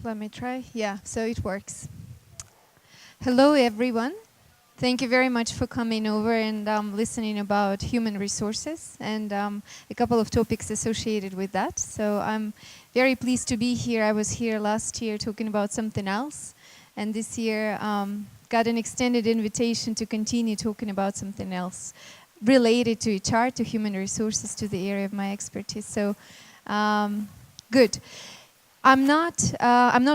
Let me try. Yeah, so it works. Hello, everyone. Thank you very much for coming over and listening about human resources and a couple of topics associated with that. So I'm very pleased to be here. I was here last year talking about something else, and this year got an extended invitation to continue talking about something else related to HR, to human resources, to the area of my expertise. So good. I'm not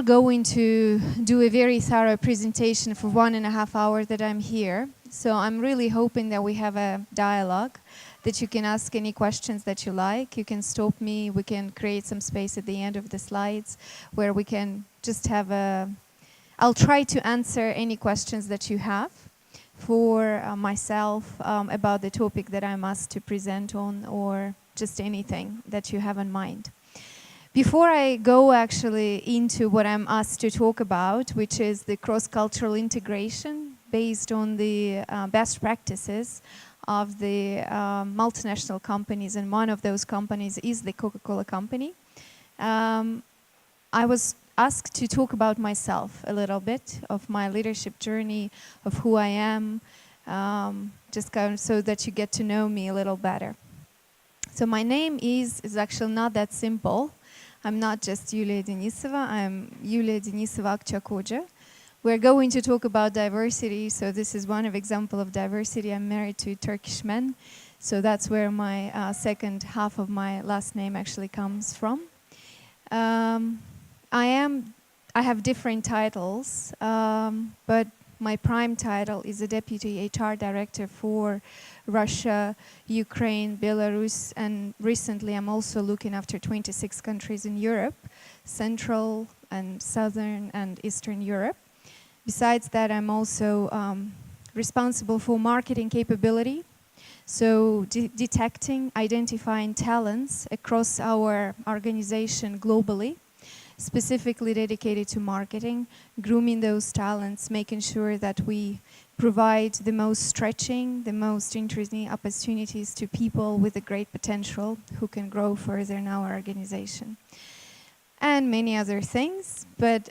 going to do a very thorough presentation for 1.5 hours that I'm here. So I'm really hoping that we have a dialogue, that you can ask any questions that you like. You can stop me. We can create some space at the end of the slides where we can just have a... I'll try to answer any questions that you have for myself about the topic that I'm asked to present on, or just anything that you have in mind. Before I go actually into what I'm asked to talk about, which is the cross-cultural integration based on the best practices of the multinational companies, and one of those companies is the Coca-Cola Company, I was asked to talk about myself a little bit, of my leadership journey, of who I am, just kind of so that you get to know me a little better. So my name is actually not that simple. I'm not just Yulia Denisova, I'm Yulia Denisova Akçakoca. We're going to talk about diversity, so this is one of example of diversity. I'm married to a Turkish man, so that's where my second half of my last name actually comes from. I have different titles, but my prime title is a Deputy HR Director for Russia, Ukraine, Belarus, and recently I'm also looking after 26 countries in Europe, Central and Southern and Eastern Europe. Besides that, I'm also responsible for marketing capability, so detecting, identifying talents across our organization globally, specifically dedicated to marketing, grooming those talents, making sure that we provide the most stretching, the most interesting opportunities to people with a great potential who can grow further in our organization. And many other things, but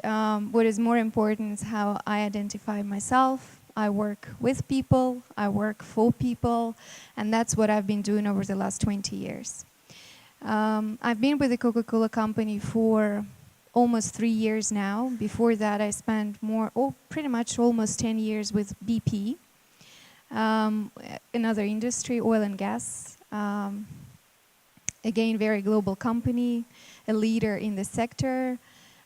what is more important is how I identify myself. I work with people, I work for people, and that's what I've been doing over the last 20 years. I've been with the Coca-Cola Company for almost 3 years now. Before that, I spent pretty much almost 10 years with BP, another industry, oil and gas. Again, very global company, a leader in the sector.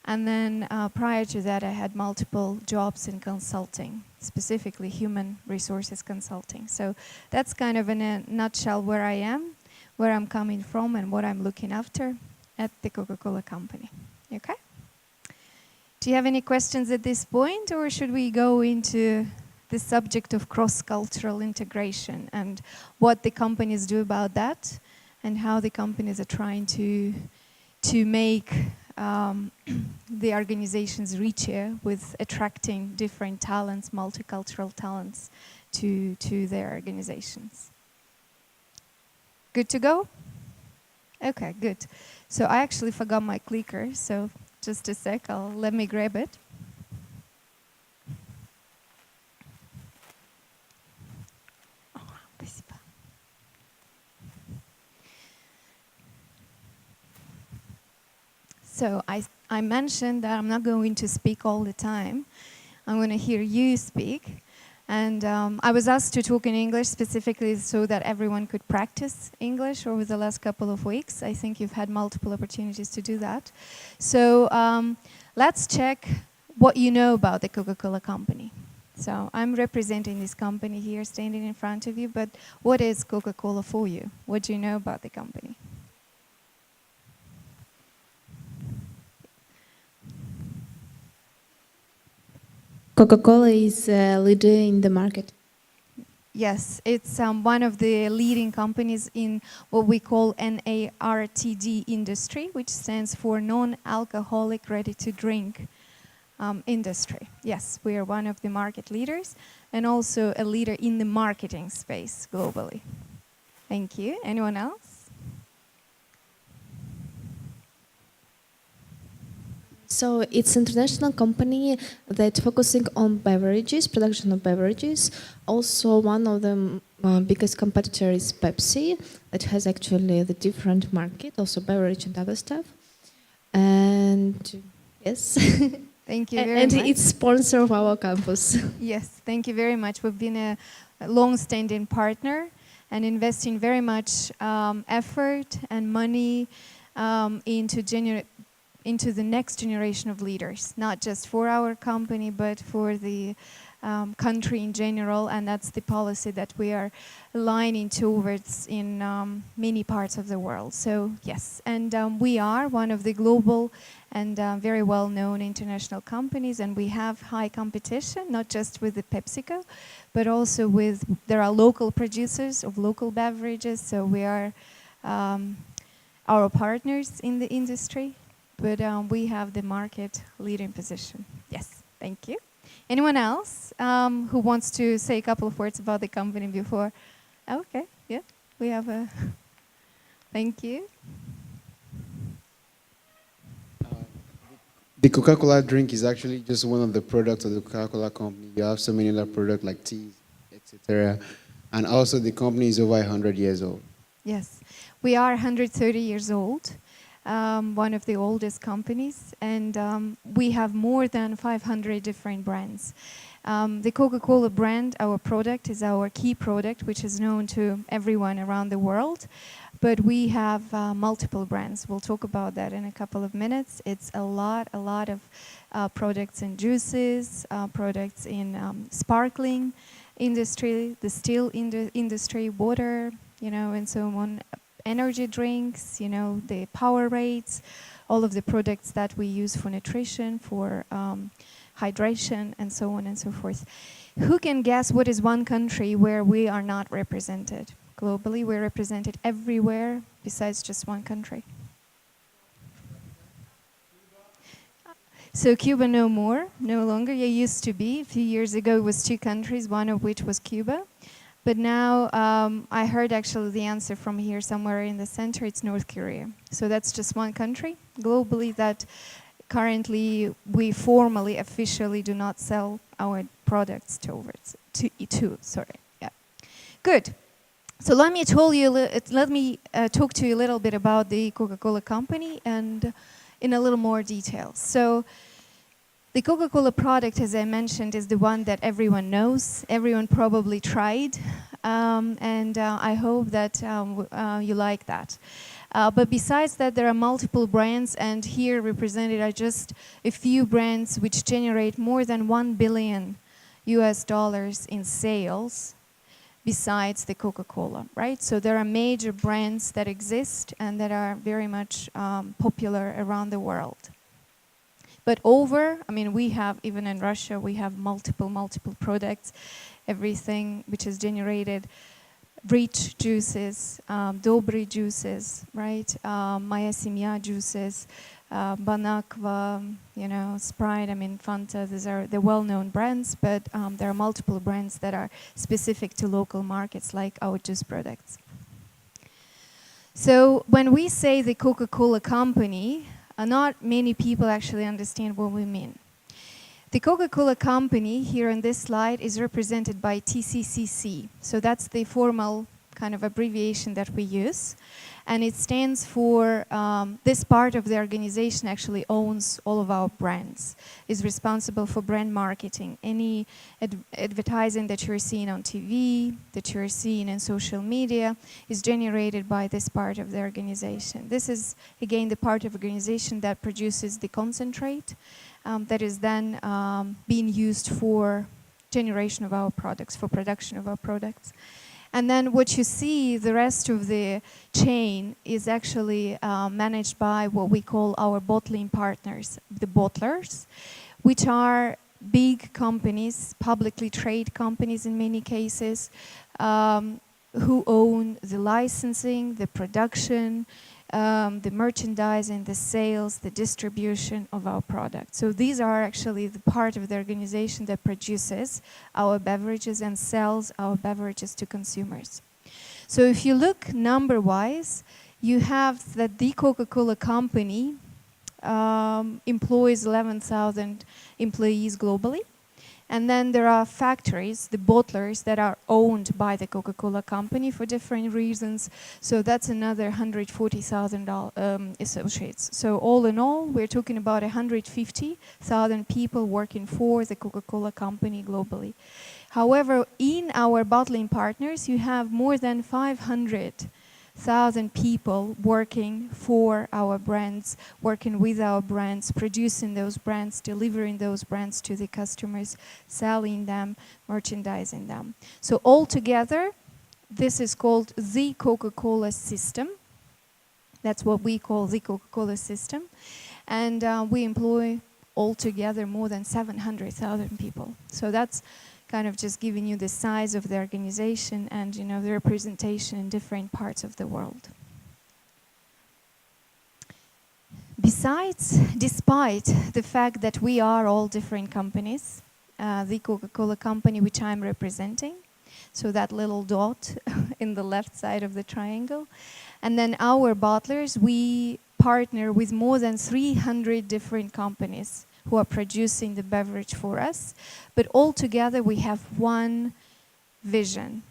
And then prior to that, I had multiple jobs in consulting, specifically human resources consulting. So that's kind of in a nutshell where I am, where I'm coming from, and what I'm looking after at the Coca-Cola Company. Okay? Do you have any questions at this point, or should we go into the subject of cross-cultural integration and what the companies do about that, and how the companies are trying to make the organizations richer with attracting different talents, multicultural talents to their organizations? Good to go? Okay, good. So I actually forgot my clicker, so just a sec, let me grab it. So I mentioned that I'm not going to speak all the time. I'm going to hear you speak. And I was asked to talk in English specifically so that everyone could practice English over the last couple of weeks. I think you've had multiple opportunities to do that. So let's check what you know about the Coca-Cola Company. So I'm representing this company here, standing in front of you, but what is Coca-Cola for you? What do you know about the company? Coca-Cola is a leader in the market. Yes, it's one of the leading companies in what we call NARTD industry, which stands for non-alcoholic ready-to-drink industry. Yes, we are one of the market leaders and also a leader in the marketing space globally. Thank you. Anyone else? So it's an international company that focusing on beverages, production of beverages. Also, one of the biggest competitor is Pepsi, that has actually the different market, also beverage and other stuff. And yes, Thank you very and much. it's sponsor of our campus. Yes, thank you very much. We've been a long-standing partner and investing very much effort and money into the next generation of leaders, not just for our company, but for the country in general. And that's the policy that we are aligning towards in many parts of the world. So yes, and we are one of the global and very well-known international companies, and we have high competition, not just with the PepsiCo, but also with, there are local producers of local beverages, so we are our partners in the industry, but we have the market leading position. Yes, thank you. Anyone else who wants to say a couple of words about the company before? Okay, yeah, we have a, thank you. The Coca-Cola drink is actually just one of the products of the Coca-Cola Company. You have so many other products like teas, etc. And also the company is over 100 years old. Yes, we are 130 years old, one of the oldest companies, and we have more than 500 different brands. The Coca-Cola brand, our product, is our key product, which is known to everyone around the world. But we have multiple brands. We'll talk about that in a couple of minutes. It's a lot of products in juices, products in sparkling industry, the steel industry, water, you know, and so on, energy drinks, you know, the power rates, all of the products that we use for nutrition, for hydration, and so on and so forth. Who can guess what is one country where we are not represented? Globally, we're represented everywhere besides just one country. So Cuba no more, no longer. It used to be. A few years ago, it was 2 countries, one of which was Cuba. But now I heard actually the answer from here somewhere in the center, it's North Korea. So that's just one country globally that currently we formally, officially do not sell our products towards, sorry, yeah. Good. So let me talk to you a little bit about the Coca-Cola Company and in a little more detail. So the Coca-Cola product, as I mentioned, is the one that everyone knows, everyone probably tried, and I hope that you like that. But besides that, there are multiple brands, and here represented are just a few brands which generate more than $1 billion in sales, besides the Coca-Cola, right? So there are major brands that exist and that are very much popular around the world. But we have, even in Russia, we have multiple products, everything which is generated, rich juices, Dobry juices, right? Moya Semya juices, Banakva, you know, Sprite, Fanta, these are the well-known brands, but there are multiple brands that are specific to local markets, like our juice products. So when we say the Coca-Cola Company, not many people actually understand what we mean. The Coca-Cola Company, here on this slide, is represented by TCCC. So that's the formal kind of abbreviation that we use. And it stands for, this part of the organization actually owns all of our brands, is responsible for brand marketing. Any advertising that you're seeing on TV, that you're seeing in social media, is generated by this part of the organization. This is, again, the part of the organization that produces the concentrate that is then being used for generation of our products, for production of our products. And then what you see, the rest of the chain is actually managed by what we call our bottling partners, the bottlers, which are big companies, publicly traded companies in many cases, who own the licensing, the production, the merchandising, the sales, the distribution of our product. So these are actually the part of the organization that produces our beverages and sells our beverages to consumers. So if you look number-wise, you have that the Coca-Cola Company employs 11,000 employees globally. And then there are factories, the bottlers, that are owned by the Coca-Cola Company for different reasons. So that's another 140,000 associates. So all in all, we're talking about 150,000 people working for the Coca-Cola Company globally. However, in our bottling partners, you have more than 500,000 people working for our brands, working with our brands, producing those brands, delivering those brands to the customers, selling them, merchandising them. So altogether, this is called the Coca-Cola system. That's what we call the Coca-Cola system. And we employ altogether more than 700,000 people. So that's kind of just giving you the size of the organization and, you know, the representation in different parts of the world. Despite the fact that we are all different companies, the Coca-Cola Company, which I'm representing, so that little dot in the left side of the triangle, and then our bottlers, we partner with more than 300 different companies who are producing the beverage for us. But altogether, we have one vision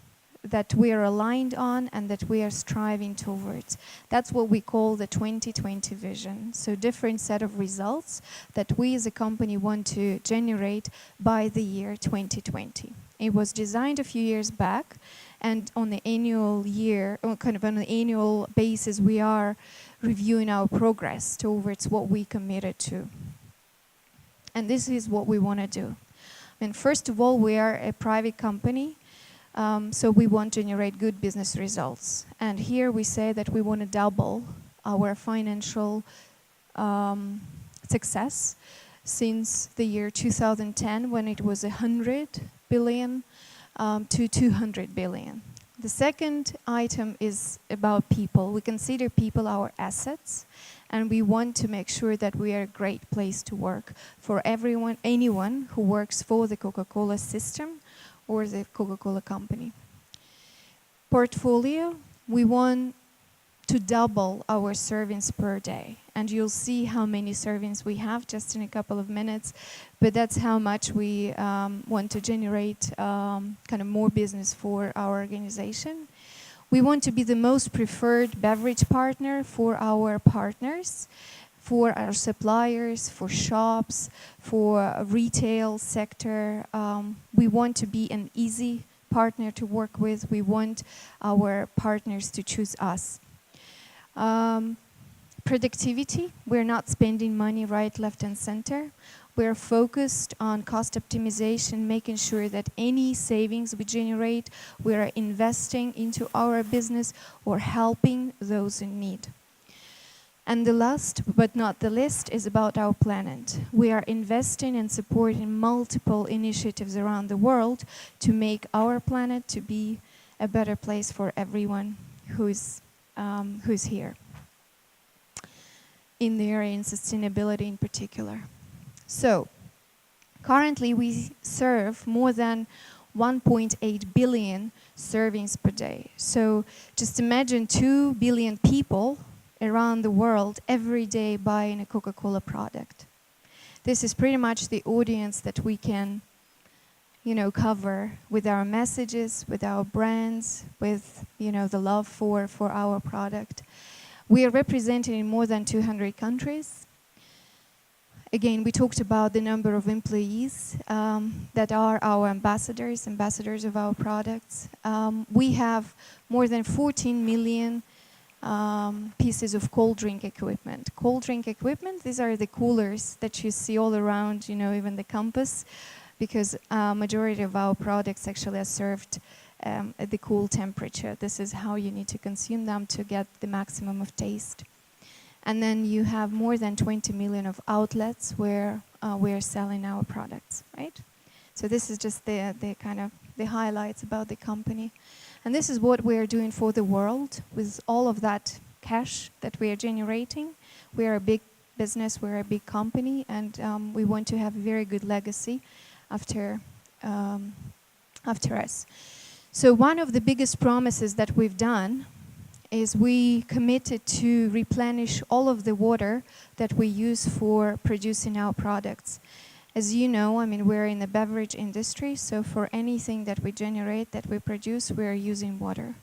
that we are aligned on and that we are striving towards. That's what we call the 2020 vision. So different set of results that we as a company want to generate by the year 2020. It was designed a few years back, and on the annual basis, we are reviewing our progress towards what we committed to. And this is what we want to do. And first of all, we are a private company, so we want to generate good business results. And here we say that we want to double our financial success since the year 2010, when it was 100 billion to 200 billion. The second item is about people. We consider people our assets, and we want to make sure that we are a great place to work for anyone who works for the Coca-Cola system or the Coca-Cola Company. Portfolio, we want to double our servings per day. And you'll see how many servings we have just in a couple of minutes, but that's how much we want to generate kind of more business for our organization. We want to be the most preferred beverage partner for our partners, for our suppliers, for shops, for retail sector. We want to be an easy partner to work with. We want our partners to choose us. Productivity, we're not spending money right, left, and center. We're focused on cost optimization, making sure that any savings we generate, we are investing into our business or helping those in need. And the last but not the least is about our planet. We are investing and supporting multiple initiatives around the world to make our planet to be a better place for everyone who's here in the area in sustainability in particular. So, currently we serve more than 1.8 billion servings per day. So, just imagine 2 billion people around the world every day buying a Coca-Cola product. This is pretty much the audience that we can, cover with our messages, with our brands, with, the love for our product. We are represented in more than 200 countries. Again, we talked about the number of employees that are our ambassadors of our products. We have more than 14 million pieces of cold drink equipment. Cold drink equipment, these are the coolers that you see all around, even the campus, because majority of our products actually are served at the cool temperature. This is how you need to consume them to get the maximum of taste. And then you have more than 20 million of outlets where we're selling our products, right? So this is just the kind of the highlights about the company. And this is what we are doing for the world with all of that cash that we are generating. We are a big business, we're a big company, and we want to have a very good legacy after us. So one of the biggest promises that we've done is we committed to replenish all of the water that we use for producing our products. As you know, I mean, we're in the beverage industry, so for anything that we generate, that we produce, we're using water.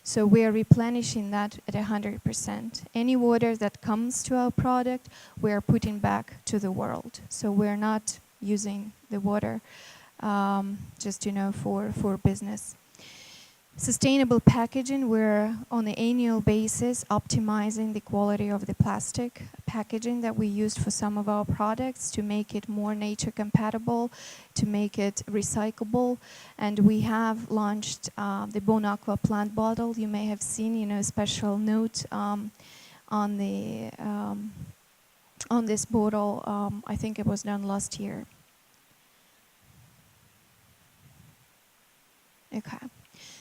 So we're replenishing that at 100%. Any water that comes to our product, we're putting back to the world. So we're not using the water just, for business. Sustainable packaging, we're on an annual basis optimizing the quality of the plastic packaging that we used for some of our products to make it more nature compatible, to make it recyclable. And we have launched the Bon Aqua plant bottle. You may have seen, a special note on this bottle. I think it was done last year. Okay.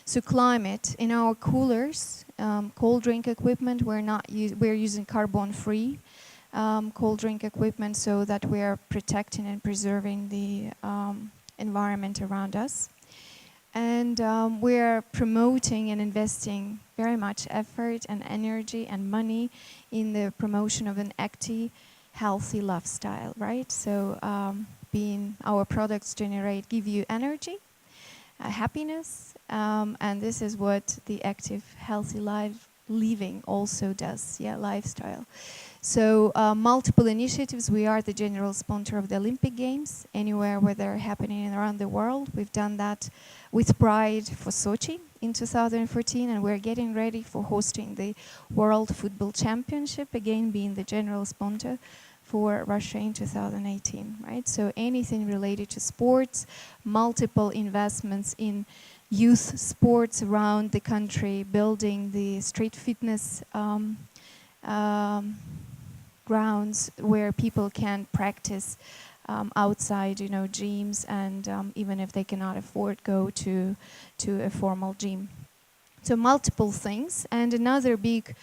So climate, in our coolers, cold drink equipment, we're using carbon-free cold drink equipment so that we're protecting and preserving the environment around us. And we're promoting and investing very much effort and energy and money in the promotion of an active, healthy lifestyle, right? So being our products give you energy, happiness, and this is what the active, healthy living also does, lifestyle. So multiple initiatives. We are the general sponsor of the Olympic Games, anywhere where they're happening around the world. We've done that with pride for Sochi in 2014, and we're getting ready for hosting the World Football Championship, again being the general sponsor for Russia in 2018, right? So anything related to sports, multiple investments in youth sports around the country, building the street fitness grounds where people can practice outside, gyms, and even if they cannot afford, go to a formal gym. So multiple things. And another big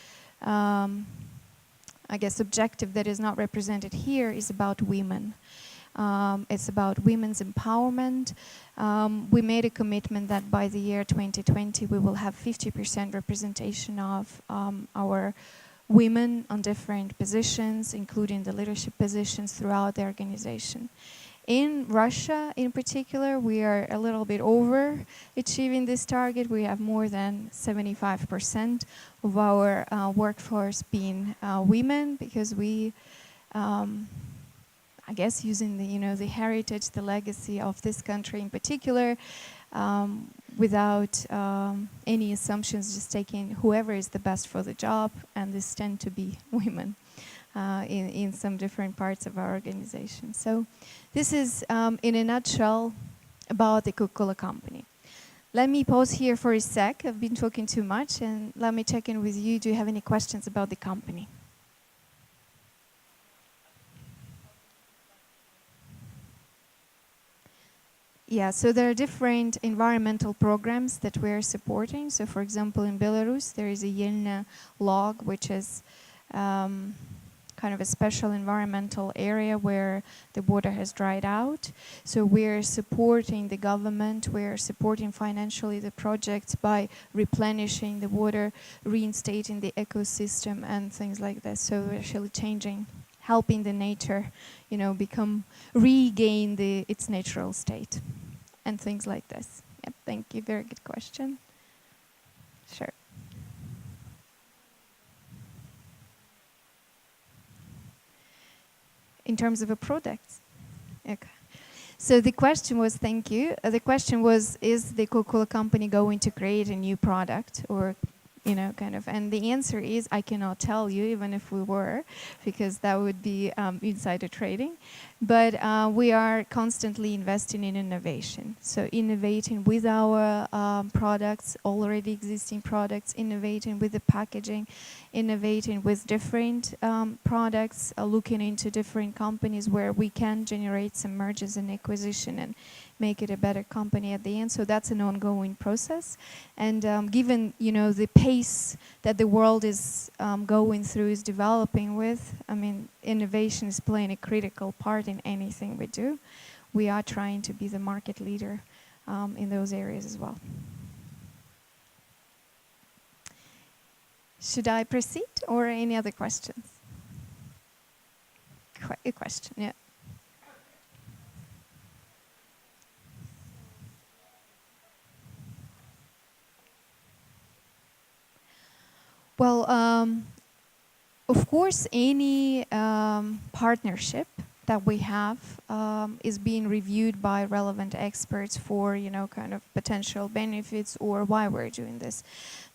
I guess objective that is not represented here is about women. It's about women's empowerment. We made a commitment that by the year 2020 we will have 50% representation of our women on different positions, including the leadership positions throughout the organization. In Russia, in particular, we are a little bit over achieving this target. We have more than 75% of our workforce being women, because we, I guess, using the heritage, the legacy of this country in particular, without any assumptions, just taking whoever is the best for the job, and this tend to be women. In some different parts of our organization. So this is, in a nutshell, about the Coca-Cola Company. Let me pause here for a sec. I've been talking too much, and let me check in with you. Do you have any questions about the company? Yeah, so there are different environmental programs that we're supporting. So for example, in Belarus, there is a Yelna log, which is kind of a special environmental area where the water has dried out. So we're supporting the government, we're supporting financially the projects by replenishing the water, reinstating the ecosystem and things like that. So we're actually helping the nature, regain its natural state and things like this. Yep, thank you, very good question. Sure. In terms of a product? Okay. So the question was, thank you. The question was, is the Coca-Cola Company going to create a new product, or, and the answer is, I cannot tell you, even if we were, because that would be insider trading. But we are constantly investing in innovation. So innovating with our products, already existing products, innovating with the packaging, innovating with different products, looking into different companies where we can generate some mergers and acquisition and make it a better company at the end. So that's an ongoing process. And given, the pace that the world is going through, is developing with, innovation is playing a critical part in anything we do. We are trying to be the market leader in those areas as well. Should I proceed or any other questions? A question, yeah. Well, of course, any partnership that we have is being reviewed by relevant experts for, kind of potential benefits or why we're doing this.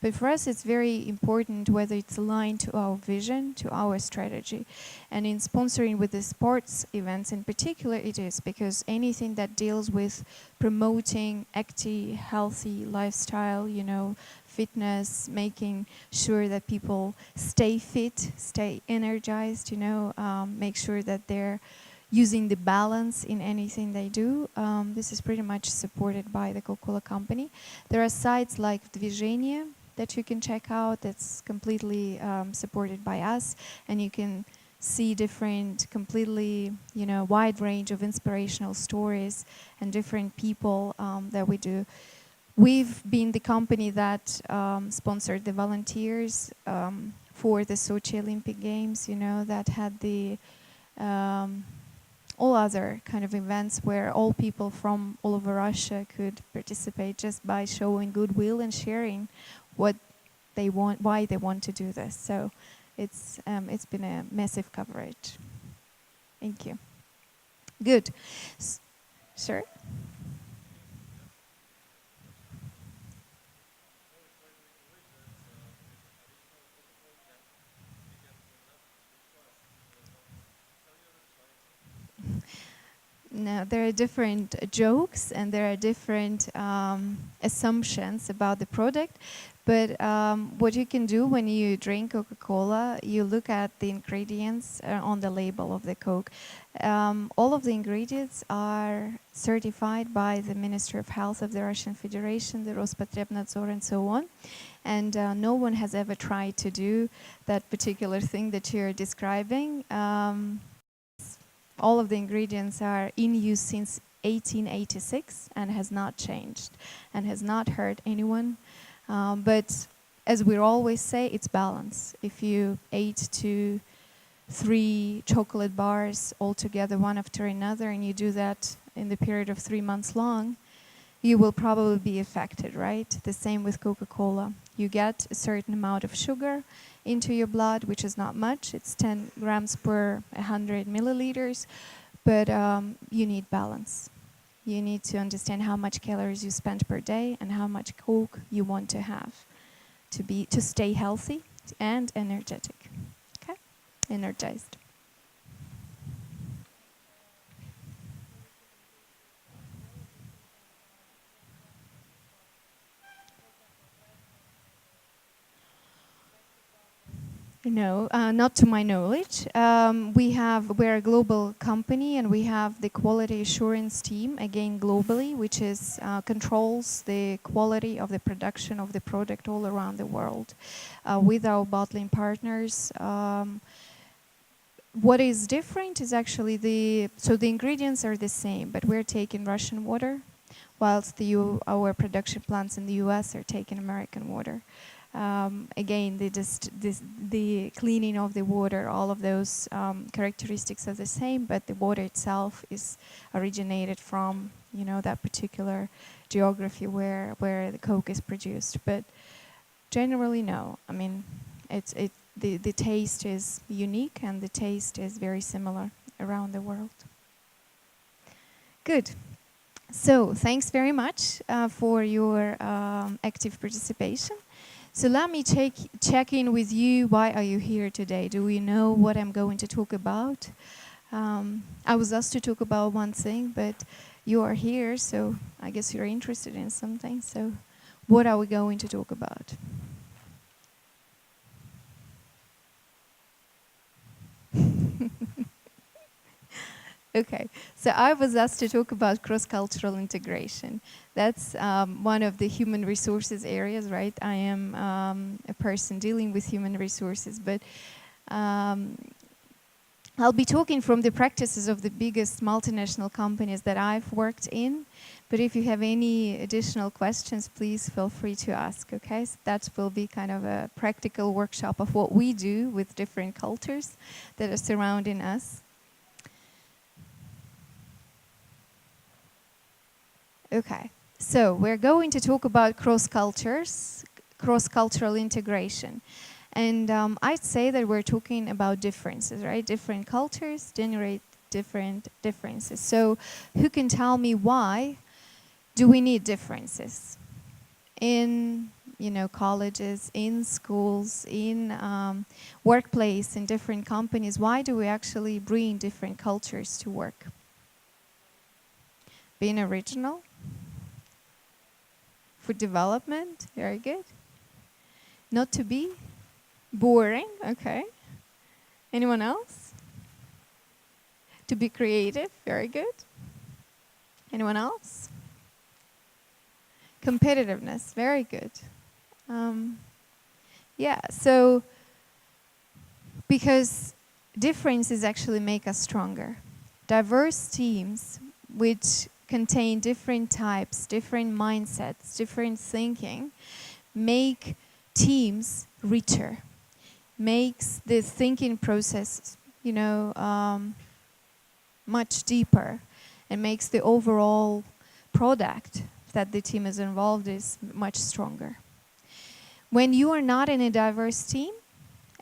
But for us, it's very important whether it's aligned to our vision, to our strategy. And in sponsoring with the sports events in particular, it is because anything that deals with promoting active, healthy lifestyle, fitness, making sure that people stay fit, stay energized, make sure that they're using the balance in anything they do. This is pretty much supported by the Coca-Cola Company. There are sites like Движение that you can check out that's completely supported by us, and you can see different, completely, wide range of inspirational stories and different people that we do. We've been the company that sponsored the volunteers for the Sochi Olympic Games, that had the all other kind of events where all people from all over Russia could participate just by showing goodwill and sharing what they want, why they want to do this. So it's been a massive coverage. Thank you. Good. Sure. No, there are different jokes and there are different assumptions about the product. But what you can do when you drink Coca-Cola, you look at the ingredients on the label of the Coke. All of the ingredients are certified by the Ministry of Health of the Russian Federation, the Rospotrebnadzor, and so on. And no one has ever tried to do that particular thing that you're describing. All of the ingredients are in use since 1886 and has not changed and has not hurt anyone. But as we always say, it's balance. If you ate 2, 3 chocolate bars all together, one after another, and you do that in the period of 3 months long, you will probably be affected, right? The same with Coca-Cola. You get a certain amount of sugar into your blood, which is not much. It's 10 grams per 100 milliliters, but you need balance. You need to understand how much calories you spend per day and how much Coke you want to have to stay healthy and energetic. Okay? Energized. No, not to my knowledge. We're a global company and we have the quality assurance team, again globally, which is controls the quality of the production of the product all around the world. With our bottling partners, what is different is actually the ingredients are the same, but we're taking Russian water, whilst our production plants in the US are taking American water. Again, the cleaning of the water, all of those characteristics are the same, but the water itself is originated from that particular geography where the Coke is produced. But generally, no. I mean, the taste is unique and the taste is very similar around the world. Good. So thanks very much for your active participation. So let me check in with you. Why are you here today? Do we know what I'm going to talk about? I was asked to talk about one thing, but you are here, so I guess you're interested in something. So what are we going to talk about? Okay, so I was asked to talk about cross-cultural integration. That's one of the human resources areas, right? I am a person dealing with human resources, but I'll be talking from the practices of the biggest multinational companies that I've worked in. But if you have any additional questions, please feel free to ask, okay? So that will be kind of a practical workshop of what we do with different cultures that are surrounding us. Okay, so we're going to talk about cross-cultures, cross-cultural integration. And I'd say that we're talking about differences, right? Different cultures generate different differences. So who can tell me why do we need differences? In colleges, in schools, in workplace, in different companies, why do we actually bring different cultures to work? Being original? For development? Very good. Not to be boring, okay. Anyone else? To be creative, very good. Anyone else? Competitiveness, very good. Yeah, so because differences actually make us stronger. Diverse teams which contain different types, different mindsets, different thinking, make teams richer, makes the thinking process, much deeper, and makes the overall product that the team is involved is much stronger. When you are not in a diverse team,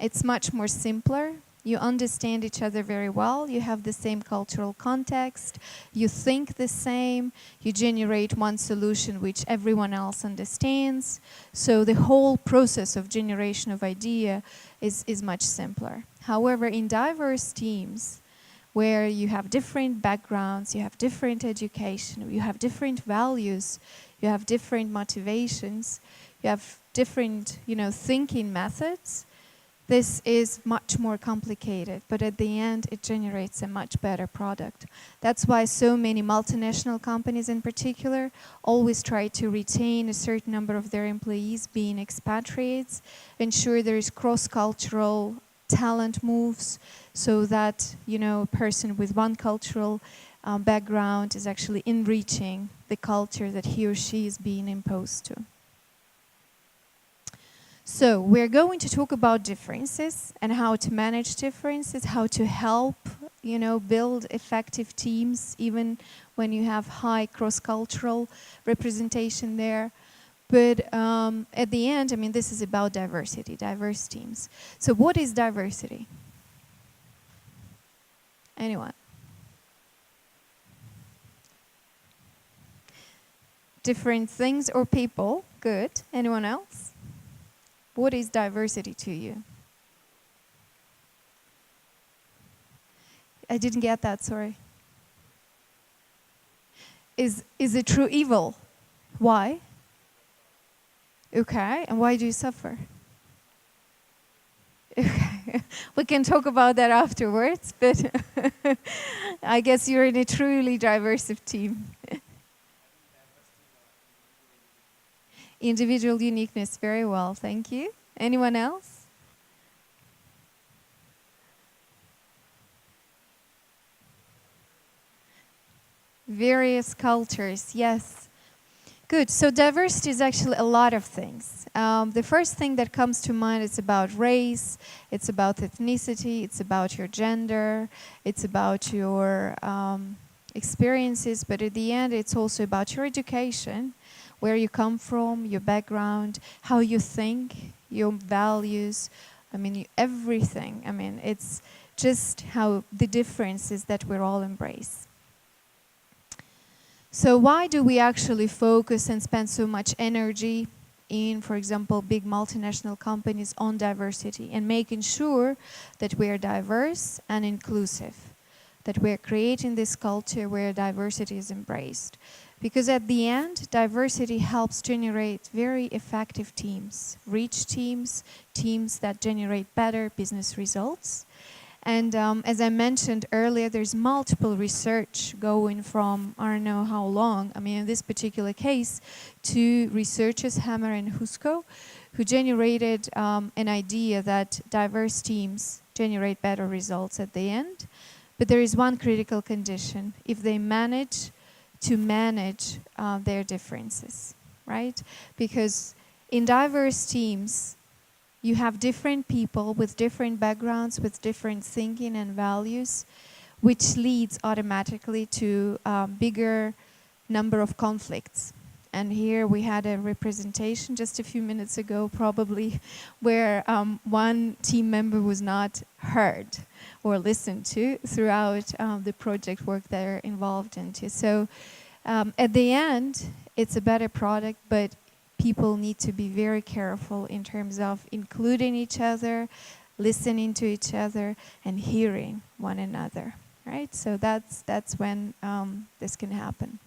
it's much more simpler. You understand each other very well. You have the same cultural context. You think the same. You generate one solution which everyone else understands. So the whole process of generation of idea is much simpler. However, in diverse teams, where you have different backgrounds, you have different education, you have different values, you have different motivations, you have different, thinking methods, this is much more complicated, but at the end it generates a much better product. That's why so many multinational companies in particular always try to retain a certain number of their employees being expatriates, ensure there is cross-cultural talent moves so that, a person with one cultural background is actually enriching the culture that he or she is being imposed to. So we're going to talk about differences and how to manage differences, how to help, build effective teams even when you have high cross-cultural representation there. But at the end, this is about diversity, diverse teams. So what is diversity? Anyone? Different things or people? Good. Anyone else? What is diversity to you? I didn't get that, sorry. Is it true evil? Why? Okay, and why do you suffer? Okay, we can talk about that afterwards, but I guess you're in a truly diverse team. Individual uniqueness, very well, thank you. Anyone else? Various cultures, yes. Good, so diversity is actually a lot of things. The first thing that comes to mind is about race, it's about ethnicity, it's about your gender, it's about your experiences, but at the end it's also about your education, where you come from, your background, how you think, your values, everything. It's just how the differences that we all embrace. So why do we actually focus and spend so much energy in, for example, big multinational companies on diversity and making sure that we are diverse and inclusive, that we're creating this culture where diversity is embraced? Because at the end, diversity helps generate very effective teams, rich teams, teams that generate better business results. And as I mentioned earlier, there's multiple research going from, I don't know how long, in this particular case, to researchers Hammer and Husko, who generated an idea that diverse teams generate better results at the end. But there is one critical condition: if they manage to manage their differences, right? Because in diverse teams, you have different people with different backgrounds, with different thinking and values, which leads automatically to bigger number of conflicts. And here we had a representation just a few minutes ago, probably, where one team member was not heard or listened to throughout the project work they're involved into. So at the end, it's a better product, but people need to be very careful in terms of including each other, listening to each other, and hearing one another, right? So that's when this can happen.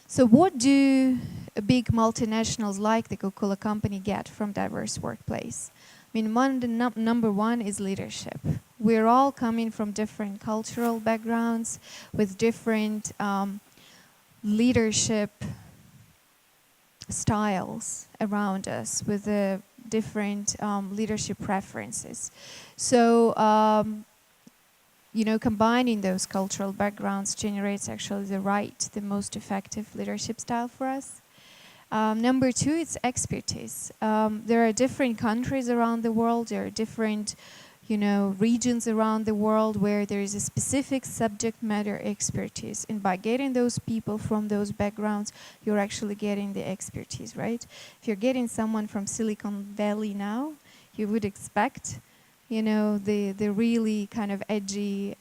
So what do big multinationals like the Coca-Cola Company get from diverse workplace? I mean, number one is leadership. We're all coming from different cultural backgrounds with different leadership styles around us, with different leadership preferences. So you know, combining those cultural backgrounds generates actually the most effective leadership style for us. Number two, it's expertise. There are different countries around the world. There are different, you know, regions around the world where there is a specific subject matter expertise. And by getting those people from those backgrounds, you're actually getting the expertise, right? If you're getting someone from Silicon Valley now, you would expect, you know, the really kind of edgy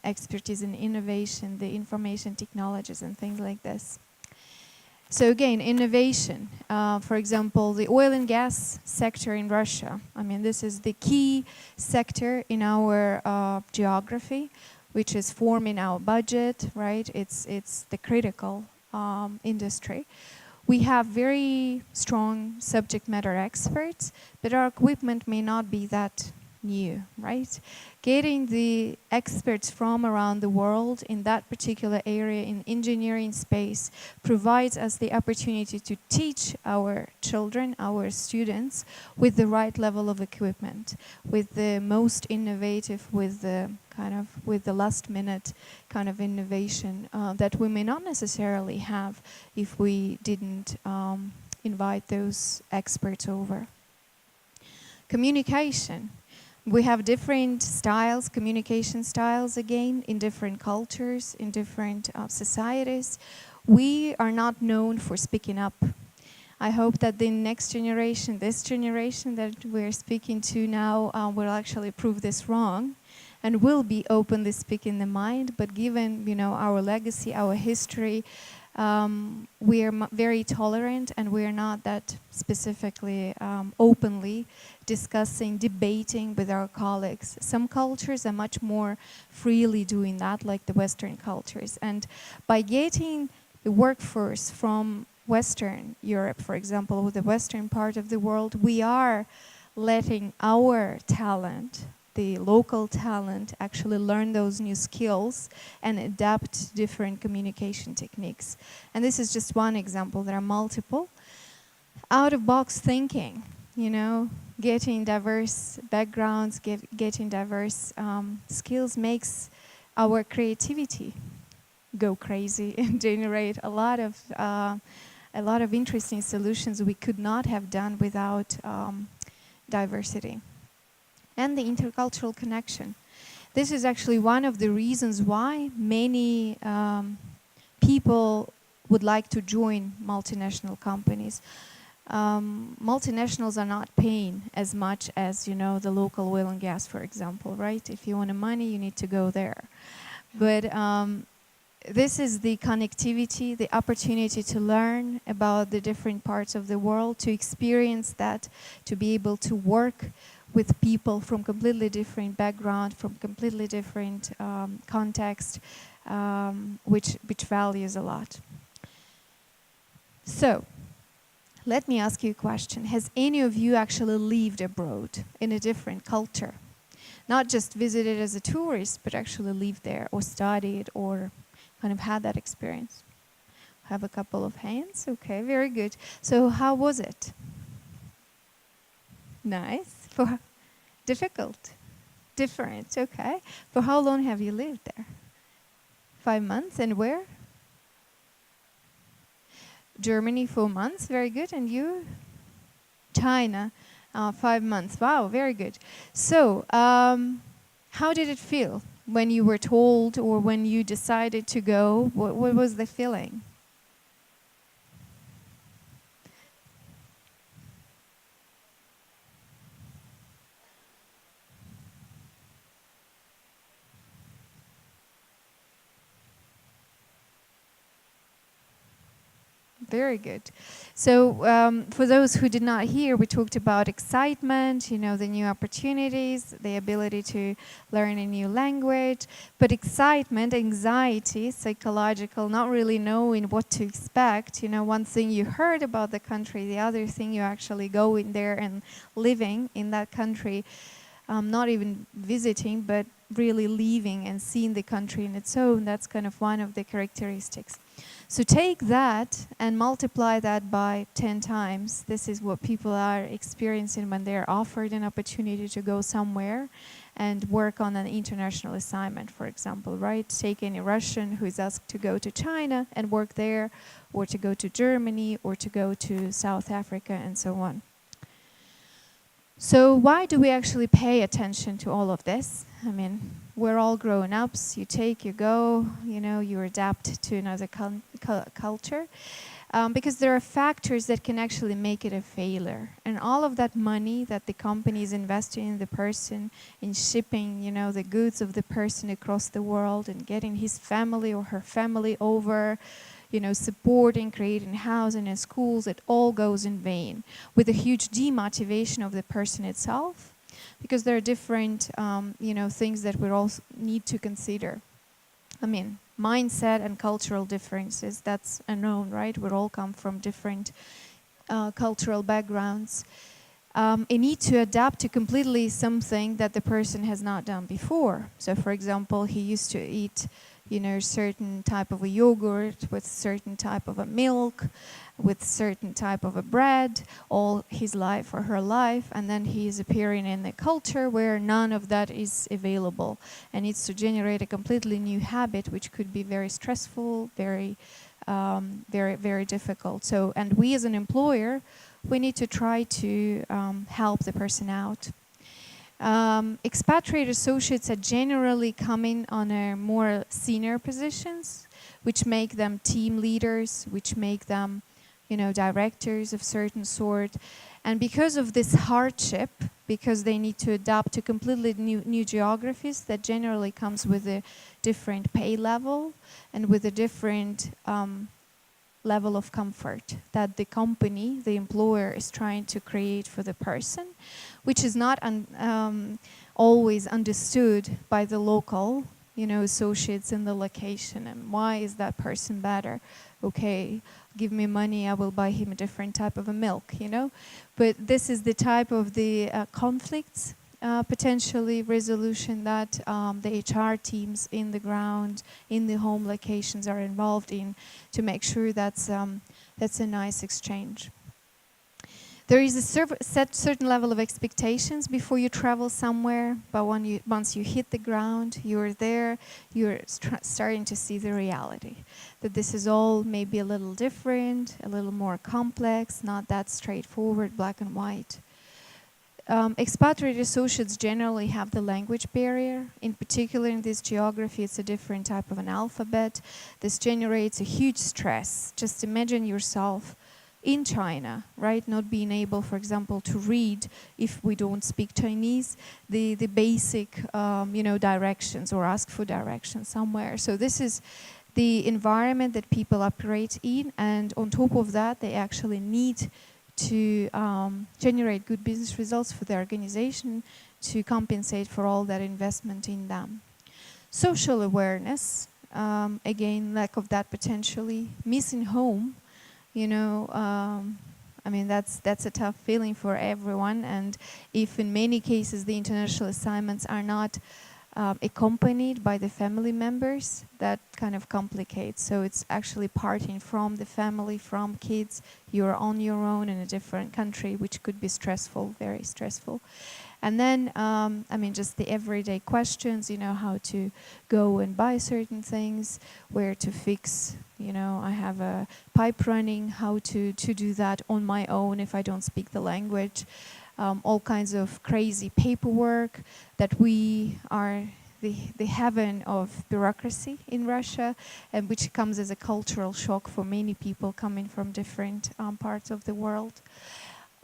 expertise in innovation, the information technologies and things like this. So again, innovation. For example, the oil and gas sector in Russia. I mean, this is the key sector in our geography, which is forming our budget, right? It's the critical industry. We have very strong subject matter experts, but our equipment may not be that new, right? Getting the experts from around the world in that particular area in engineering space provides us the opportunity to teach our children, our students, with the right level of equipment, with the most innovative, with the last minute kind of innovation that we may not necessarily have if we didn't invite those experts over. Communication. We have different styles, communication styles, again, in different cultures, in different societies. We are not known for speaking up. I hope that the next generation, this generation that we're speaking to now, will actually prove this wrong and will be openly speaking the mind. But given, you know, our legacy, our history, we are very tolerant, and we are not that specifically openly discussing, debating with our colleagues. Some cultures are much more freely doing that, like the Western cultures. And by getting the workforce from Western Europe, for example, or the Western part of the world, we are letting our talent, the local talent, actually learn those new skills and adapt different communication techniques. And this is just one example. There are multiple. Out-of-box thinking, you know, getting diverse backgrounds, getting diverse skills makes our creativity go crazy and generate a lot of interesting solutions we could not have done without diversity. And the intercultural connection. This is actually one of the reasons why many people would like to join multinational companies. Multinationals are not paying as much as, you know, the local oil and gas, for example, right? If you want money, you need to go there. But this is the connectivity, the opportunity to learn about the different parts of the world, to experience that, to be able to work with people from completely different background, from completely different context, which values a lot. So, let me ask you a question. Has any of you actually lived abroad in a different culture? Not just visited as a tourist, but actually lived there or studied or kind of had that experience? Have a couple of hands. Okay, very good. So how was it? Nice. Difficult. Different, okay. For how long have you lived there? 5 months, and where? Germany, 4 months, very good. And you? China, 5 months. Wow, very good. So, how did it feel when you were told or when you decided to go? What was the feeling? Very good. So for those who did not hear, we talked about excitement, you know, the new opportunities, the ability to learn a new language. But excitement, anxiety, psychological, not really knowing what to expect. You know, one thing you heard about the country, the other thing you actually go in there and living in that country, not even visiting, but really leaving and seeing the country in its own. That's kind of one of the characteristics. So take that and multiply that by 10 times. This is what people are experiencing when they're offered an opportunity to go somewhere and work on an international assignment, for example, right? Take any Russian who is asked to go to China and work there, or to go to Germany, or to go to South Africa, and so on. So why do we actually pay attention to all of this? I mean, we're all grown-ups. You take, you go, you know, you adapt to another culture. Because there are factors that can actually make it a failure. And all of that money that the company is investing in the person, in shipping, you know, the goods of the person across the world and getting his family or her family over, you know, supporting, creating housing and schools, it all goes in vain, with a huge demotivation of the person itself, because there are different, you know, things that we all need to consider. I mean, mindset and cultural differences, that's unknown, right? We all come from different cultural backgrounds. A need to adapt to completely something that the person has not done before. So, for example, he used to eat, you know, certain type of a yogurt with certain type of a milk, with certain type of a bread all his life or her life, and then he is appearing in a culture where none of that is available and needs to generate a completely new habit, which could be very stressful, very difficult. So, and we as an employer, we need to try to help the person out. Expatriate associates are generally coming on a more senior positions, which make them team leaders, which make them, you know, directors of certain sort. And because of this hardship, because they need to adapt to completely new geographies, that generally comes with a different pay level and with a different level of comfort that the company, the employer, is trying to create for the person, which is not always understood by the local, you know, associates in the location. And why is that person better? Okay, give me money, I will buy him a different type of a milk, you know. But this is the type of the conflicts, potentially resolution that the HR teams in the ground, in the home locations are involved in, to make sure that's a nice exchange. There is a certain level of expectations before you travel somewhere, but once you hit the ground, you're there, you're starting to see the reality. That this is all maybe a little different, a little more complex, not that straightforward, black and white. Expatriate associates generally have the language barrier. In particular, in this geography, it's a different type of an alphabet. This generates a huge stress. Just imagine yourself in China, right? Not being able, for example, to read, if we don't speak Chinese, the basic, you know, directions, or ask for directions somewhere. So this is the environment that people operate in, and on top of that, they actually need to generate good business results for the organization to compensate for all that investment in them. Social awareness, again, lack of that potentially. Missing home, you know, I mean, that's a tough feeling for everyone. And if in many cases the international assignments are not accompanied by the family members, that kind of complicates. So it's actually parting from the family, from kids. You're on your own in a different country, which could be stressful, very stressful. And then, I mean, just the everyday questions, you know, how to go and buy certain things, where to fix, you know, I have a pipe running, how to do that on my own if I don't speak the language. All kinds of crazy paperwork that we are the heaven of bureaucracy in Russia, and which comes as a cultural shock for many people coming from different parts of the world.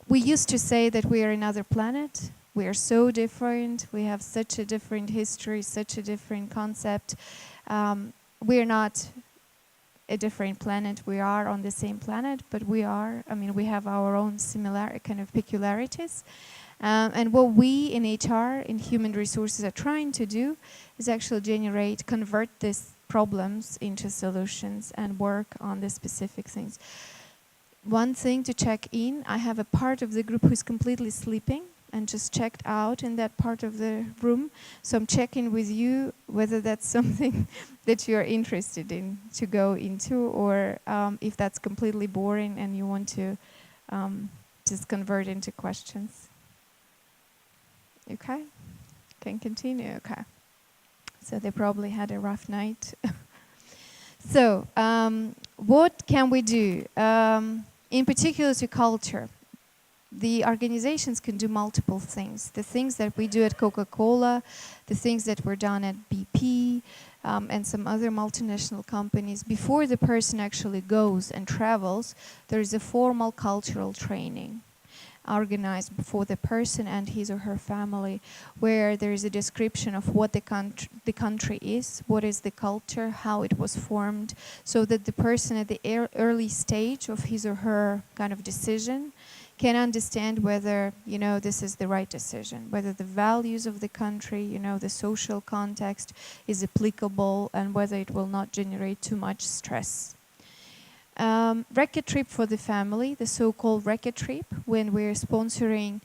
We used to say that we are another planet. We are so different. We have such a different history, such a different concept. We are not a different planet. We are on the same planet, but we are, I mean, we have our own similar kind of peculiarities. And what we in HR, in human resources, are trying to do is actually convert these problems into solutions and work on the specific things. One thing to check in, I have a part of the group who's completely sleeping and just checked out in that part of the room. So I'm checking with you whether that's something that you're interested in to go into, or if that's completely boring and you want to just convert into questions. Okay, can continue, okay. So they probably had a rough night. So what can we do? In particular to culture, the organizations can do multiple things. The things that we do at Coca-Cola, the things that were done at BP, and some other multinational companies, before the person actually goes and travels, there is a formal cultural training organized for the person and his or her family, where there is a description of what the country is, what is the culture, how it was formed, so that the person at the early stage of his or her kind of decision can understand whether, you know, this is the right decision, whether the values of the country, you know, the social context is applicable, and whether it will not generate too much stress. Record trip for the family, the so-called record trip, when we're sponsoring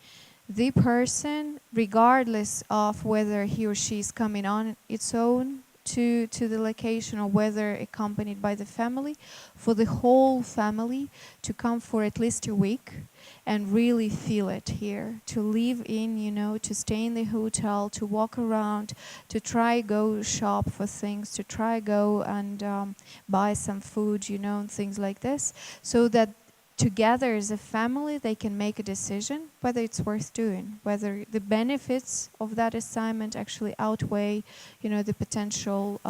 the person, regardless of whether he or she is coming on its own to the location or whether accompanied by the family, for the whole family to come for at least a week and really feel it here, to live in, you know, to stay in the hotel, to walk around, to try go shop for things, to try go and buy some food, you know, and things like this, so that together as a family they can make a decision whether it's worth doing, whether the benefits of that assignment actually outweigh, you know, the potential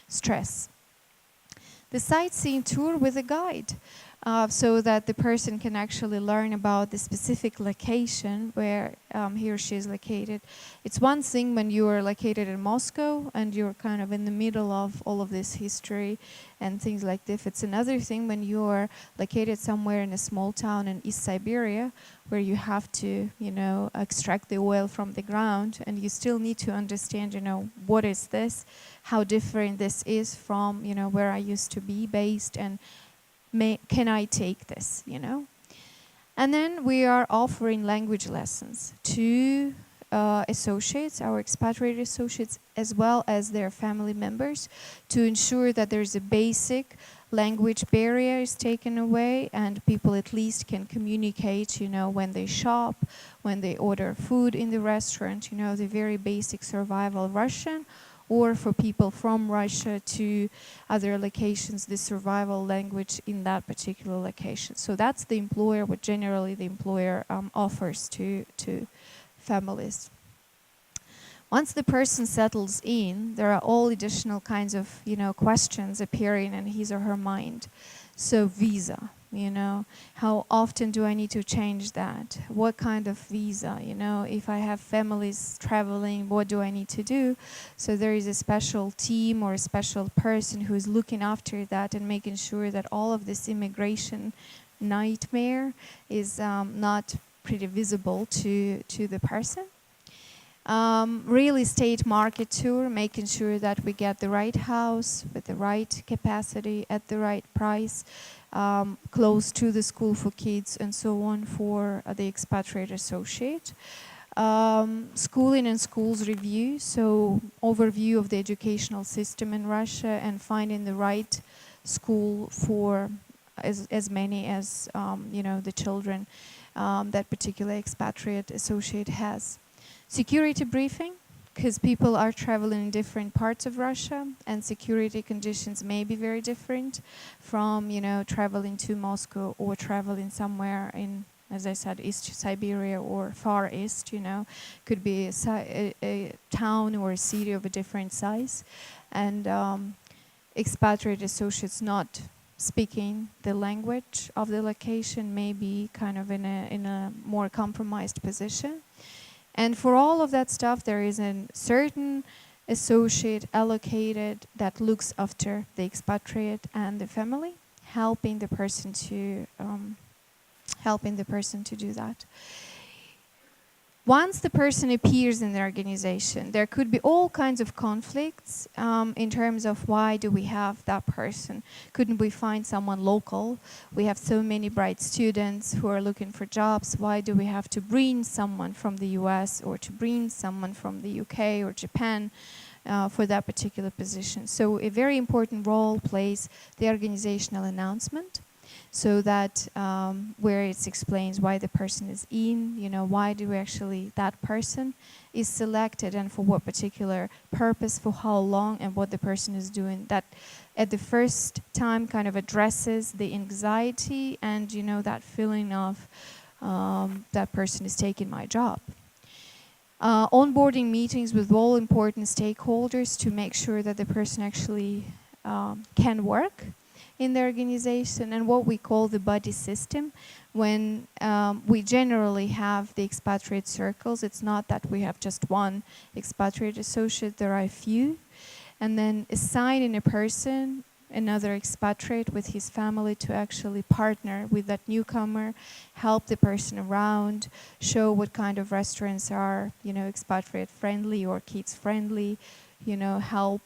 stress. The sightseeing tour with a guide, so that the person can actually learn about the specific location where he or she is located. It's one thing when you are located in Moscow and you're kind of in the middle of all of this history and things like this. It's another thing when you are located somewhere in a small town in East Siberia, where you have to, you know, extract the oil from the ground, and you still need to understand, you know, what is this, how different this is from, you know, where I used to be based, and can I take this, you know? And then we are offering language lessons to associates, our expatriate associates, as well as their family members, to ensure that there's a basic language barrier is taken away and people at least can communicate, you know, when they shop, when they order food in the restaurant, you know, the very basic survival Russian, or for people from Russia to other locations, the survival language in that particular location. So that's the employer, what generally the employer offers to families. Once the person settles in, there are all additional kinds of, you know, questions appearing in his or her mind. So visa, you know, how often do I need to change that? What kind of visa, you know, if I have families traveling, what do I need to do? So there is a special team or a special person who is looking after that and making sure that all of this immigration nightmare is not pretty visible to the person. Real estate market tour, making sure that we get the right house with the right capacity at the right price, close to the school for kids and so on for the expatriate associate. Schooling and schools review, so overview of the educational system in Russia and finding the right school for as many as you know, the children that particular expatriate associate has. Security briefing, because people are traveling in different parts of Russia, and security conditions may be very different from, traveling to Moscow or traveling somewhere in, as I said, East Siberia or Far East, could be a town or a city of a different size. And expatriate associates not speaking the language of the location may be kind of in a more compromised position. And for all of that stuff, there is a certain associate allocated that looks after the expatriate and the family, helping the person to do that. Once the person appears in the organization, there could be all kinds of conflicts in terms of why do we have that person? Couldn't we find someone local? We have so many bright students who are looking for jobs. Why do we have to bring someone from the US or to bring someone from the UK or Japan for that particular position? So a very important role plays the organizational announcement. So that where it explains why the person is in, why do we actually, that person is selected and for what particular purpose, for how long, and what the person is doing. That at the first time kind of addresses the anxiety and, that feeling of that person is taking my job. Onboarding meetings with all important stakeholders to make sure that the person actually can work in the organization, and what we call the buddy system. When we generally have the expatriate circles, it's not that we have just one expatriate associate, there are a few, and then assigning a person, another expatriate with his family to actually partner with that newcomer, help the person around, show what kind of restaurants are, expatriate friendly or kids friendly, help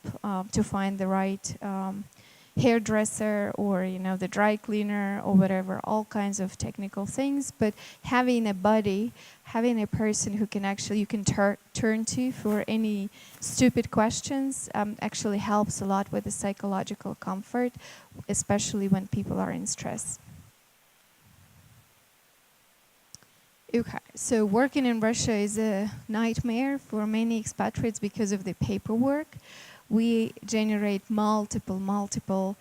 to find the right hairdresser or the dry cleaner or whatever, all kinds of technical things. But having a buddy, having a person who you can turn to for any stupid questions actually helps a lot with the psychological comfort, especially when people are in stress. Okay, so working in Russia is a nightmare for many expatriates because of the paperwork. We generate multiple,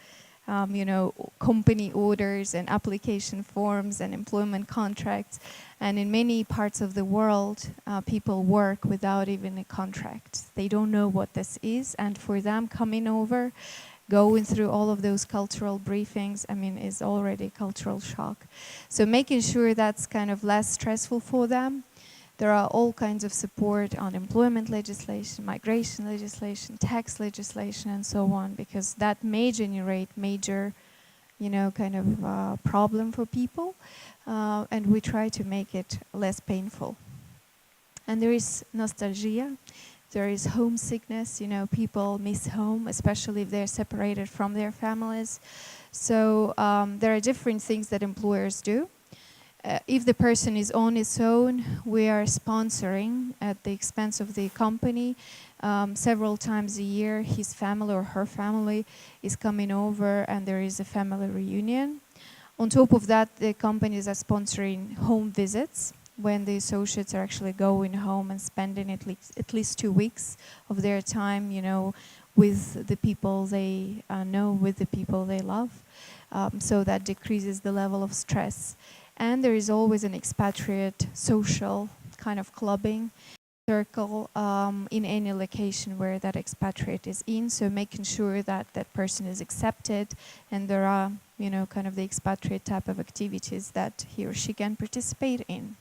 company orders and application forms and employment contracts. And in many parts of the world, people work without even a contract. They don't know what this is. And for them coming over, going through all of those cultural briefings, is already a cultural shock. So making sure that's kind of less stressful for them. There are all kinds of support on employment legislation, migration legislation, tax legislation, and so on, because that may generate major, problem for people, and we try to make it less painful. And there is nostalgia, there is homesickness, people miss home, especially if they're separated from their families. So there are different things that employers do. If the person is on his own, we are sponsoring at the expense of the company. Several times a year, his family or her family is coming over and there is a family reunion. On top of that, the companies are sponsoring home visits when the associates are actually going home and spending at least 2 weeks of their time, with the people they know, with the people they love. So that decreases the level of stress. And there is always an expatriate social kind of clubbing circle in any location where that expatriate is in. So making sure that that person is accepted and there are, kind of the expatriate type of activities that he or she can participate in.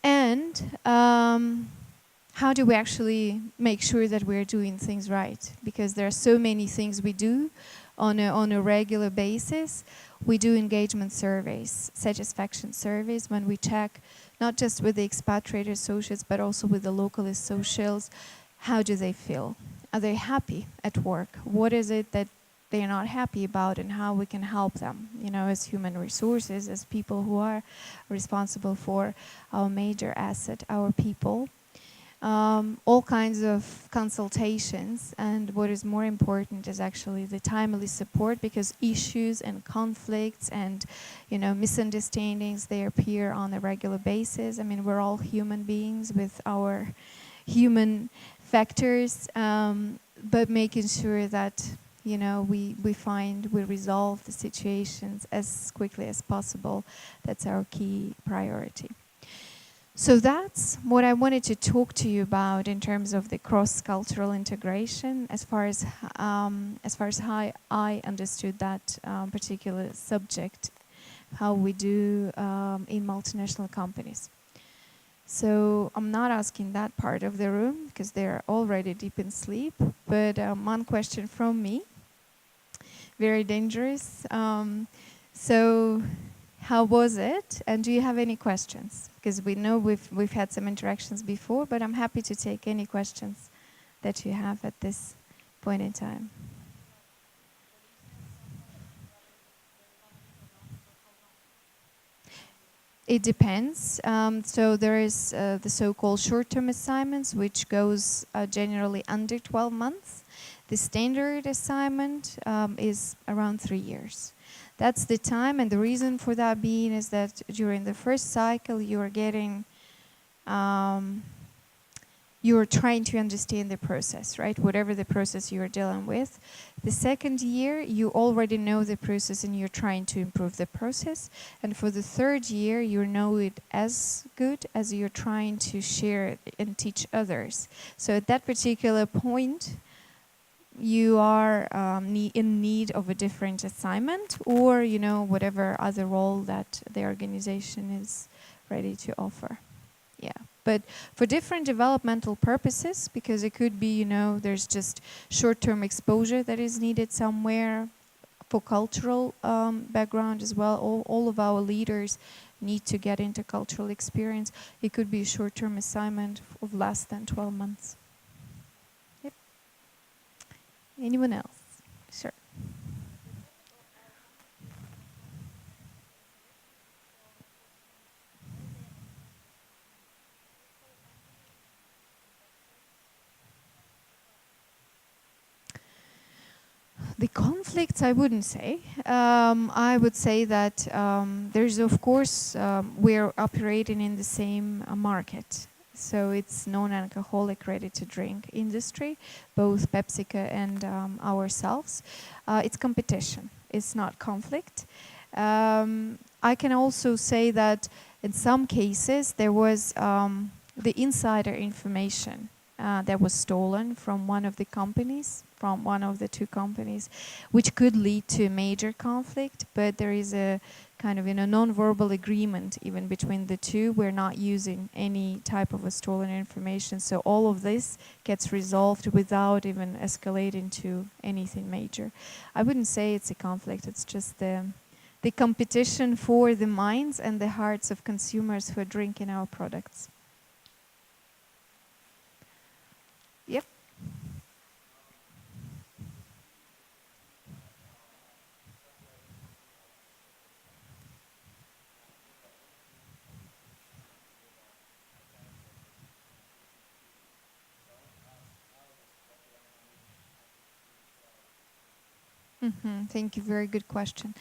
And how do we actually make sure that we're doing things right? Because there are so many things we do on a regular basis. We do engagement surveys, satisfaction surveys, when we check not just with the expatriate associates, but also with the local associates, how do they feel? Are they happy at work? What is it that they're not happy about, and how we can help them, as human resources, as people who are responsible for our major asset, our people. all kinds of consultations, and what is more important is actually the timely support, because issues and conflicts and misunderstandings, they appear on a regular basis. I mean, we're all human beings with our human factors, but making sure that we resolve the situations as quickly as possible. That's our key priority. So that's what I wanted to talk to you about in terms of the cross-cultural integration, as far as how I understood that particular subject, how we do in multinational companies. So I'm not asking that part of the room because they're already deep in sleep, but one question from me, very dangerous. So how was it? And do you have any questions? Because we know we've had some interactions before, but I'm happy to take any questions that you have at this point in time. It depends. So there is the so-called short-term assignments, which goes generally under 12 months. The standard assignment is around 3 years. That's the time, and the reason for that being is that during the first cycle you are getting, you're trying to understand the process, right? Whatever the process you're dealing with. The second year, you already know the process and you're trying to improve the process. And for the third year, you know it as good as you're trying to share it and teach others. So at that particular point, you are in need of a different assignment, or whatever other role that the organization is ready to offer. Yeah, but for different developmental purposes, because it could be there's just short-term exposure that is needed somewhere, for cultural background as well. All of our leaders need to get into cultural experience. It could be a short-term assignment of less than 12 months. Anyone else? Sure. The conflicts, I wouldn't say. I would say that there's, of course, we're operating in the same market. So it's non-alcoholic ready-to-drink industry, both PepsiCo and ourselves. It's competition. It's not conflict. I can also say that in some cases there was the insider information that was stolen from one of the companies, from one of the two companies, which could lead to a major conflict, but there is a kind of non-verbal agreement even between the two. We're not using any type of a stolen information, so all of this gets resolved without even escalating to anything major. I wouldn't say it's a conflict, it's just the competition for the minds and the hearts of consumers who are drinking our products. Yep. Thank you. Very good question.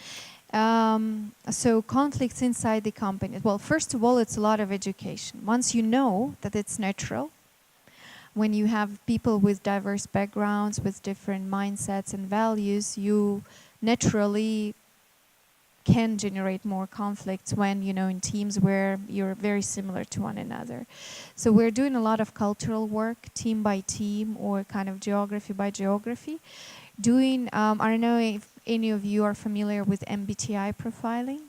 So conflicts inside the company. Well, first of all, it's a lot of education. Once you know that it's natural, when you have people with diverse backgrounds, with different mindsets and values, you naturally can generate more conflicts when, in teams where you're very similar to one another. So we're doing a lot of cultural work, team by team, or kind of geography by geography. I don't know if any of you are familiar with MBTI profiling.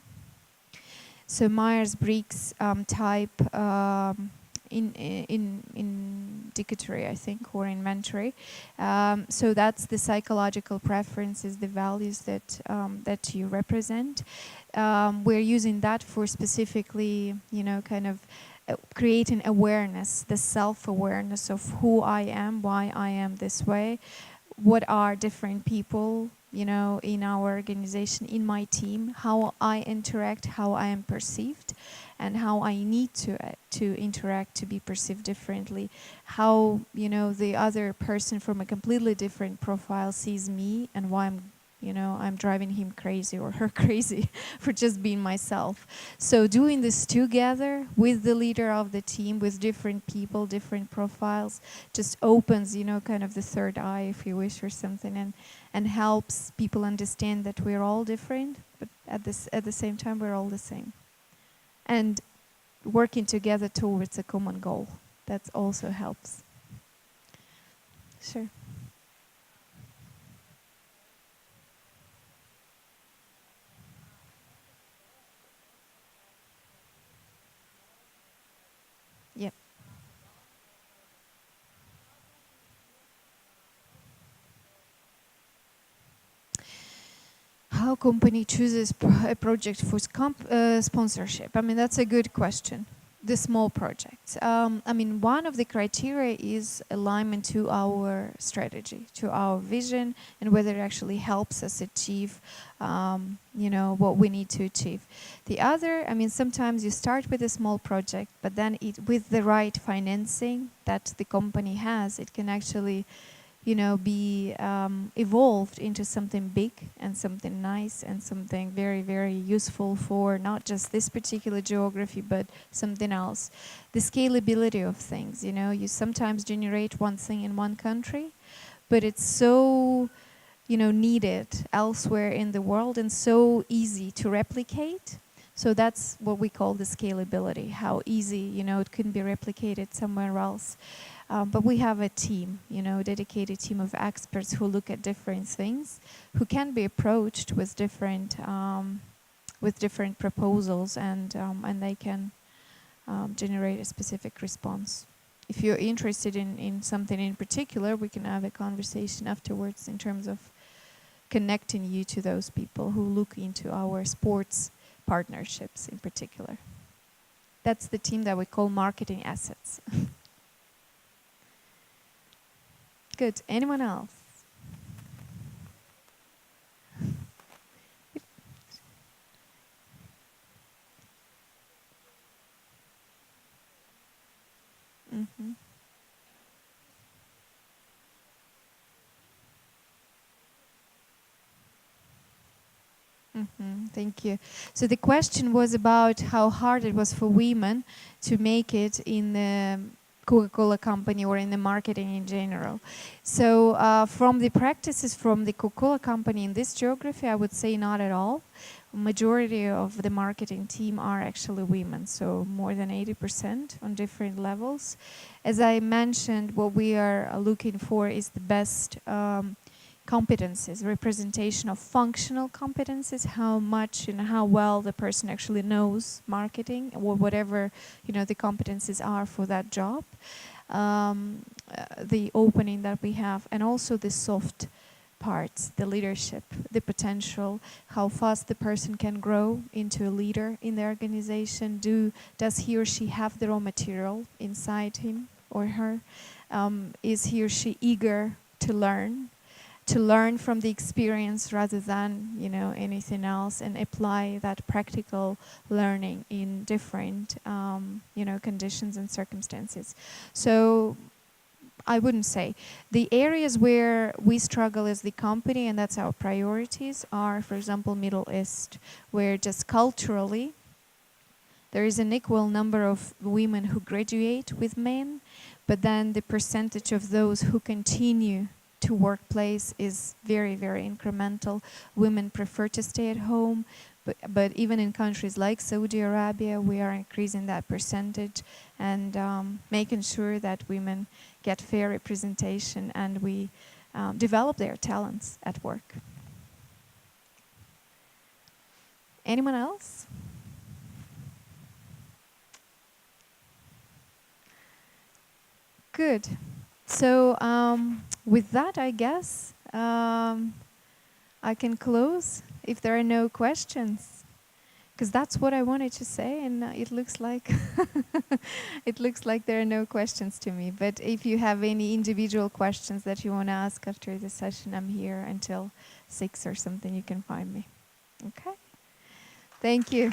So Myers-Briggs type in dictionary, I think, or inventory. So that's the psychological preferences, the values that you represent. We're using that for specifically, kind of creating awareness, the self-awareness of who I am, why I am this way, what are different people, in our organization, in my team, how I interact, how I am perceived, and how I need to interact to be perceived differently. How the other person from a completely different profile sees me, and why I'm driving him crazy or her crazy for just being myself. So doing this together with the leader of the team, with different people, different profiles, just opens, kind of the third eye, if you wish, or something, and helps people understand that we're all different, but at the same time we're all the same. And working together towards a common goal. That also helps. Sure. Yep. How company chooses a project for sponsorship? I mean, that's a good question. The small projects. One of the criteria is alignment to our strategy, to our vision, and whether it actually helps us achieve, what we need to achieve. The other, sometimes you start with a small project, but then with the right financing that the company has, it can actually be evolved into something big and something nice and something very, very useful for not just this particular geography, but something else. The scalability of things, you sometimes generate one thing in one country, but it's so, needed elsewhere in the world and so easy to replicate. So that's what we call the scalability, how easy, it can be replicated somewhere else. But we have a team, a dedicated team of experts who look at different things, who can be approached with different proposals, and they can generate a specific response. If you're interested in something in particular, we can have a conversation afterwards in terms of connecting you to those people who look into our sports partnerships in particular. That's the team that we call marketing assets. Good. Anyone else? Mm-hmm. Mm-hmm. Thank you. So the question was about how hard it was for women to make it in the Coca-Cola Company or in the marketing in general. So from the practices from the Coca-Cola Company in this geography, I would say not at all. Majority of the marketing team are actually women, so more than 80% on different levels. As I mentioned, what we are looking for is the best competencies, representation of functional competencies, how much and how well the person actually knows marketing or whatever the competencies are for that job, the opening that we have, and also the soft parts, the leadership, the potential, how fast the person can grow into a leader in the organization. Does he or she have the raw material inside him or her? Is he or she eager to learn from the experience rather than anything else, and apply that practical learning in different conditions and circumstances. So I wouldn't say. The areas where we struggle as the company, and that's our priorities, are, for example, Middle East, where just culturally there is an equal number of women who graduate with men, but then the percentage of those who continue to workplace is very, very incremental. Women prefer to stay at home, but even in countries like Saudi Arabia, we are increasing that percentage and making sure that women get fair representation and we develop their talents at work. Anyone else? Good. So with that, I guess I can close if there are no questions, because that's what I wanted to say, and it looks like there are no questions to me. But if you have any individual questions that you want to ask after the session, I'm here until 6 or something, you can find me. Okay? Thank you.